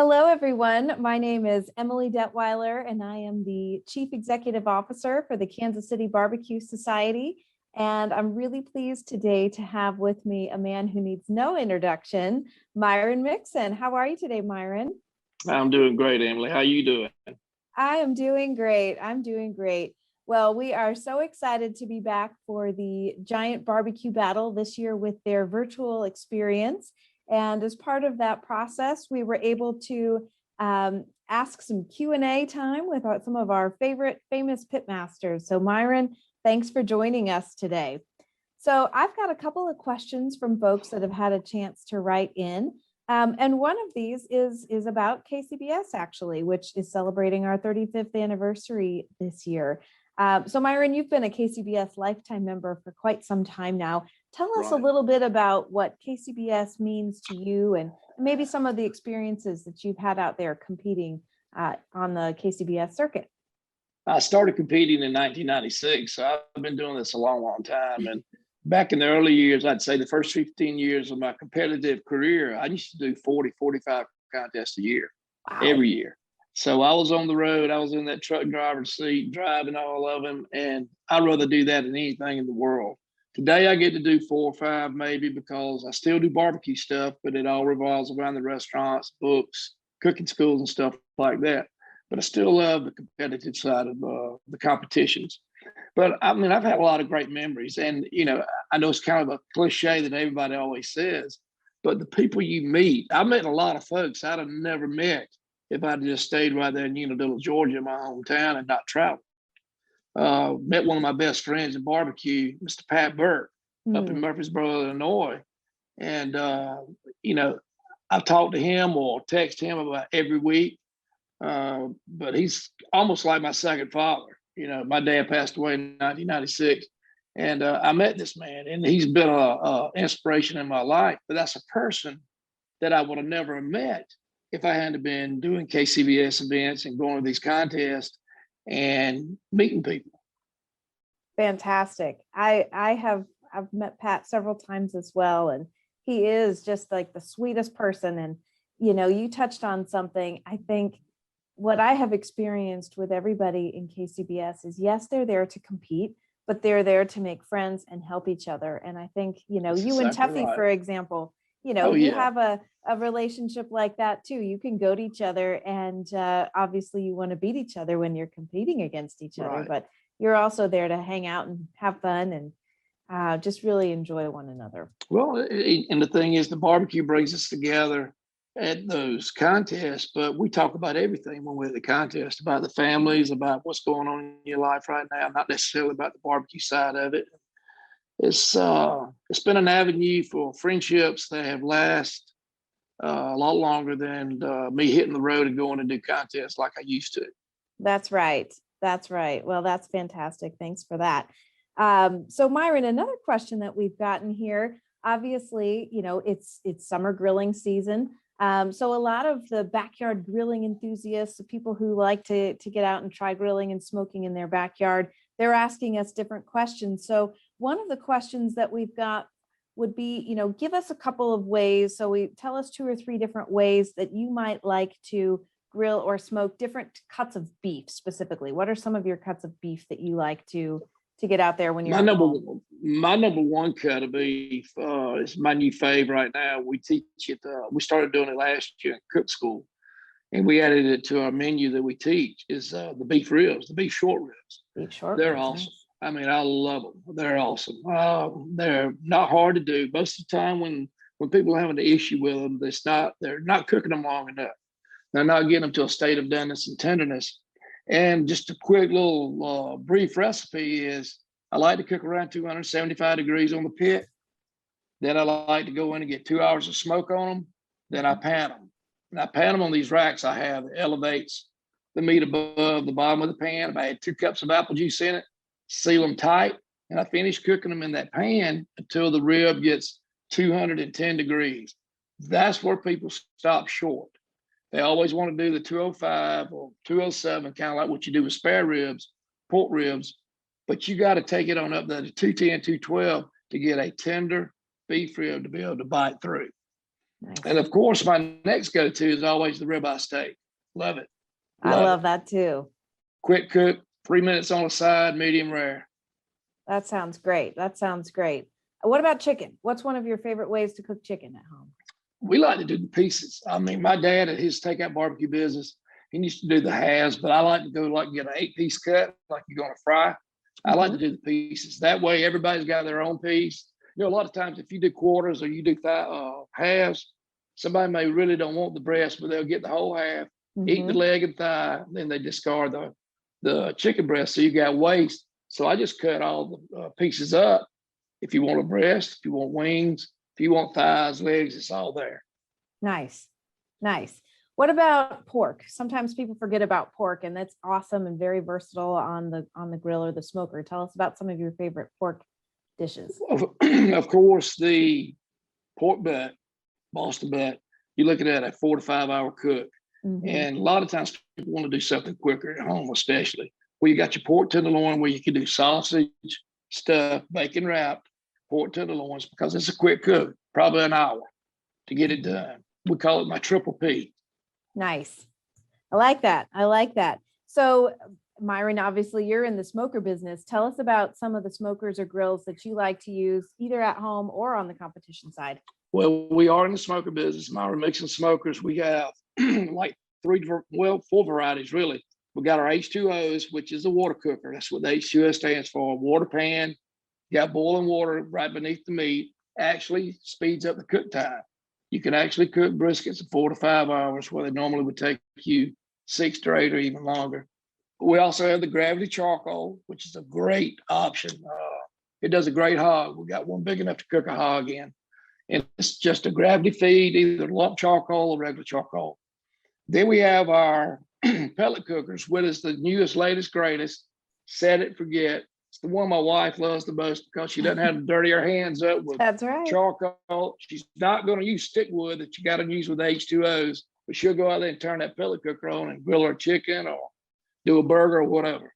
Hello, everyone. My name is Emily Detwiler, and I am the Chief Executive Officer for the Kansas City Barbecue Society. And I'm really pleased today to have with me a man who needs no introduction, Myron Mixon. How are you today, Myron? I'm doing great, Emily. How you doing? I am doing great. I'm doing great. Well, we are so excited to be back for the Giant Barbecue Battle this year with their virtual experience. And as part of that process, we were able to ask some Q&A time with some of our favorite famous pitmasters. So Myron, thanks for joining us today. So I've got a couple of questions from folks that have had a chance to write in. And one of these is about KCBS, actually, which is celebrating our 35th anniversary this year. So Myron, you've been a KCBS lifetime member for quite some time now. Tell us a little bit about what KCBS means to you and maybe some of the experiences that you've had out there competing on the KCBS circuit. I started competing in 1996, so I've been doing this a long, long time. And back in the early years, I'd say the first 15 years of my competitive career, I used to do 40, 45 contests a year, every year. So I was on the road, I was in that truck driver's seat, driving all of them, and I'd rather do that than anything in the world. Today, I get to do 4 or 5 maybe because I still do barbecue stuff, but it all revolves around the restaurants, books, cooking schools, and stuff like that. But I still love the competitive side of the competitions. But I mean, I've had a lot of great memories. And, you know, I know it's kind of a cliche that everybody always says, but the people you meet, I met a lot of folks I'd have never met if I'd just stayed right there in Unadilla, Georgia, my hometown, and not traveled. Met one of my best friends in barbecue, Mr. Pat Burke, up in Murfreesboro, Illinois. And, you know, I talk to him or text him about every week. But he's almost like my second father. You know, my dad passed away in 1996, and I met this man, and he's been a inspiration in my life. But that's a person that I would have never met if I hadn't been doing KCBS events and going to these contests and meeting people. Fantastic. I've met Pat several times as well, and he is just like the sweetest person. And you know, you touched on something. I think what I have experienced with everybody in KCBS is, yes, they're there to compete, but they're there to make friends and help each other. And I think, you know, you and Tuffy, for example, you know, you have a relationship like that too. You can go to each other, and obviously you want to beat each other when you're competing against each other, but you're also there to hang out and have fun and just really enjoy one another. Well, and the thing is, the barbecue brings us together at those contests, but we talk about everything when we're at the contest, about the families, about what's going on in your life right now, not necessarily about the barbecue side of it. It's been an avenue for friendships that have lasted a lot longer than me hitting the road and going to do contests like I used to. That's right. That's right. Well, that's fantastic. Thanks for that. So Myron, another question that we've gotten here, obviously, you know, it's summer grilling season. So a lot of the backyard grilling enthusiasts, the people who like to get out and try grilling and smoking in their backyard, they're asking us different questions. So one of the questions that we've got would be, you know, give us a couple of ways. So tell us 2 or 3 different ways that you might like to grill or smoke different cuts of beef specifically. What are some of your cuts of beef that you like to get out there when you're my number one cut of beef is my new fave right now. We teach it. We started doing it last year in cook school, and we added it to our menu that we teach. Is the beef ribs, the beef short ribs. They're awesome. Nice. I mean, I love them. They're awesome. They're not hard to do. Most of the time, when people are having an issue with them, they're not cooking them long enough. They're not getting them to a state of doneness and tenderness. And just a quick little brief recipe is I like to cook around 275 degrees on the pit. Then I like to go in and get 2 hours of smoke on them. Then I pan them. And I pan them on these racks I have that elevates the meat above the bottom of the pan. If I had 2 cups of apple juice in it, seal them tight. And I finish cooking them in that pan until the rib gets 210 degrees. That's where people stop short. They always want to do the 205 or 207, kind of like what you do with spare ribs, pork ribs, but you got to take it on up to 210, 212 to get a tender beef rib to be able to bite through. Nice. And of course, my next go-to is always the ribeye steak. Love it. I love that too. Quick cook, 3 minutes on the side, medium rare. That sounds great. That sounds great. What about chicken? What's one of your favorite ways to cook chicken at home? We like to do the pieces. I mean, my dad at his takeout barbecue business, he used to do the halves, but I like to go like get an 8-piece cut, like you're going to fry. I like to do the pieces. That way, everybody's got their own piece. You know, a lot of times if you do quarters or you do halves, somebody may really don't want the breast, but they'll get the whole half, eat the leg and thigh, then they discard the chicken breast. So you got waste. So I just cut all the pieces up. If you want a breast, if you want wings, if you want thighs, legs, it's all there. Nice. Nice. What about pork? Sometimes people forget about pork, and that's awesome and very versatile on the grill or the smoker. Tell us about some of your favorite pork dishes. Of course, the pork butt, Boston butt, you're looking at a 4 to 5 hour cook. And a lot of times people want to do something quicker at home, especially where you got your pork tenderloin, where you can do sausage, stuff, bacon wrapped, pork tenderloins, because it's a quick cook, probably an hour to get it done. We call it my triple P. Nice. I like that. I like that. So, Myron, obviously you're in the smoker business. Tell us about some of the smokers or grills that you like to use either at home or on the competition side. Well, we are in the smoker business. Myron Mixon smokers. We have like 4 varieties, really. We got our H2Os, which is a water cooker. That's what the H2O stands for. Water pan, you got boiling water right beneath the meat. Actually speeds up the cook time. You can actually cook briskets in 4 to 5 hours, where they normally would take you 6 to 8 or even longer. We also have the gravity charcoal, which is a great option. It does a great hog. We got one big enough to cook a hog in. And it's just a gravity feed, either lump charcoal or regular charcoal. Then we have our pellet cookers, which is the newest, latest, greatest. Set it, forget. It's the one my wife loves the most because she doesn't have to dirty her hands up with charcoal. She's not going to use stick wood that you got to use with H2Os, but she'll go out there and turn that pellet cooker on and grill her chicken or do a burger or whatever.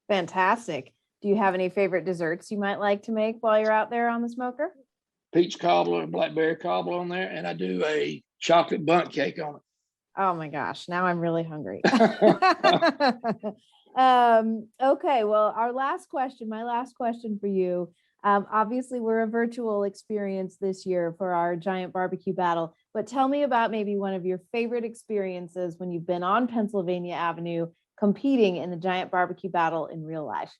Fantastic. Do you have any favorite desserts you might like to make while you're out there on the smoker? Peach cobbler and blackberry cobbler on there, and I do a chocolate bundt cake on it. Oh my gosh, now I'm really hungry. Okay, well, my last question for you. Obviously, we're a virtual experience this year for our Giant Barbecue Battle, but tell me about maybe one of your favorite experiences when you've been on Pennsylvania Avenue competing in the Giant Barbecue Battle in real life.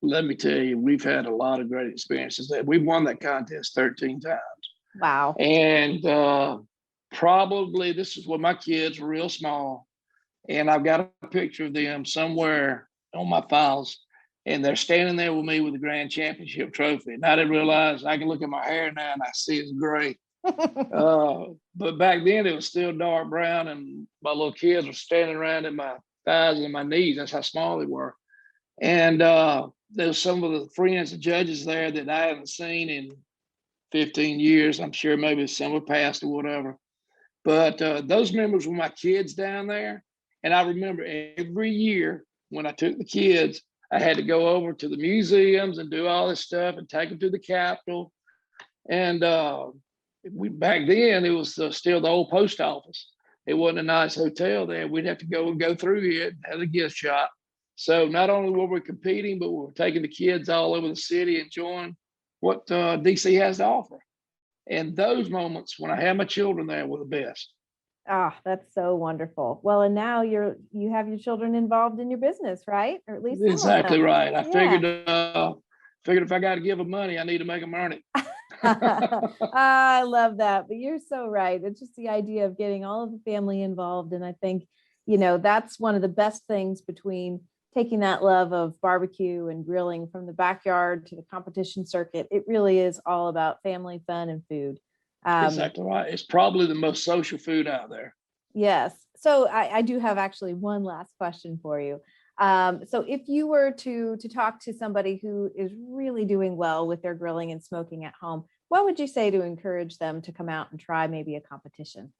Let me tell you, we've had a lot of great experiences. We've won that contest 13 times. Wow. And probably this is when my kids were real small. And I've got a picture of them somewhere on my files. And they're standing there with me with the grand championship trophy. And I didn't realize I can look at my hair now and I see it's gray. But back then it was still dark brown. And my little kids were standing around at my thighs and my knees. That's how small they were. And there's some of the friends and judges there that I haven't seen in 15 years. I'm sure maybe some have passed or whatever. But those members were my kids down there. And I remember every year when I took the kids, I had to go over to the museums and do all this stuff and take them to the Capitol. And back then, it was still the old post office. It wasn't a nice hotel there. We'd have to go through it and have a gift shop. So not only were we competing, but we were taking the kids all over the city, enjoying what DC has to offer. And those moments when I had my children there were the best. Ah, that's so wonderful. Well, and now you have your children involved in your business, right? Or at least exactly right. I figured if I got to give them money, I need to make them earn it. I love that. But you're so right. It's just the idea of getting all of the family involved. And I think, that's one of the best things between taking that love of barbecue and grilling from the backyard to the competition circuit. It really is all about family fun and food. Exactly right. It's probably the most social food out there. Yes. So I do have actually one last question for you. So if you were to talk to somebody who is really doing well with their grilling and smoking at home, what would you say to encourage them to come out and try maybe a competition?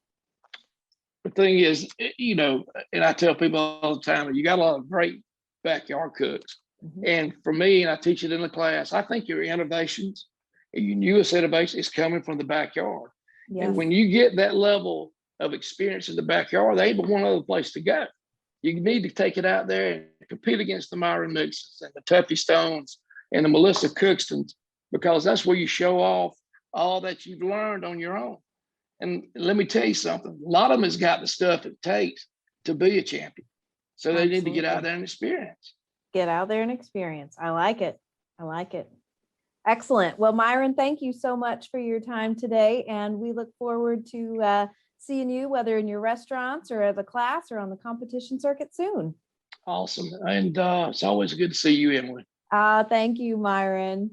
The thing is, and I tell people all the time, you got a lot of great backyard cooks. Mm-hmm. And for me, and I teach it in the class, I think your innovations, your newest innovation is coming from the backyard. Yes. And when you get that level of experience in the backyard, there ain't but one other place to go. You need to take it out there and compete against the Myron Mixons and the Tuffy Stones and the Melissa Cookstons, because that's where you show off all that you've learned on your own. And let me tell you something, a lot of them has got the stuff it takes to be a champion. So they need to get out there and experience. Get out there and experience. I like it. I like it. Excellent. Well, Myron, thank you so much for your time today. And we look forward to seeing you, whether in your restaurants or as a class or on the competition circuit soon. Awesome. And it's always good to see you, Emily. Thank you, Myron.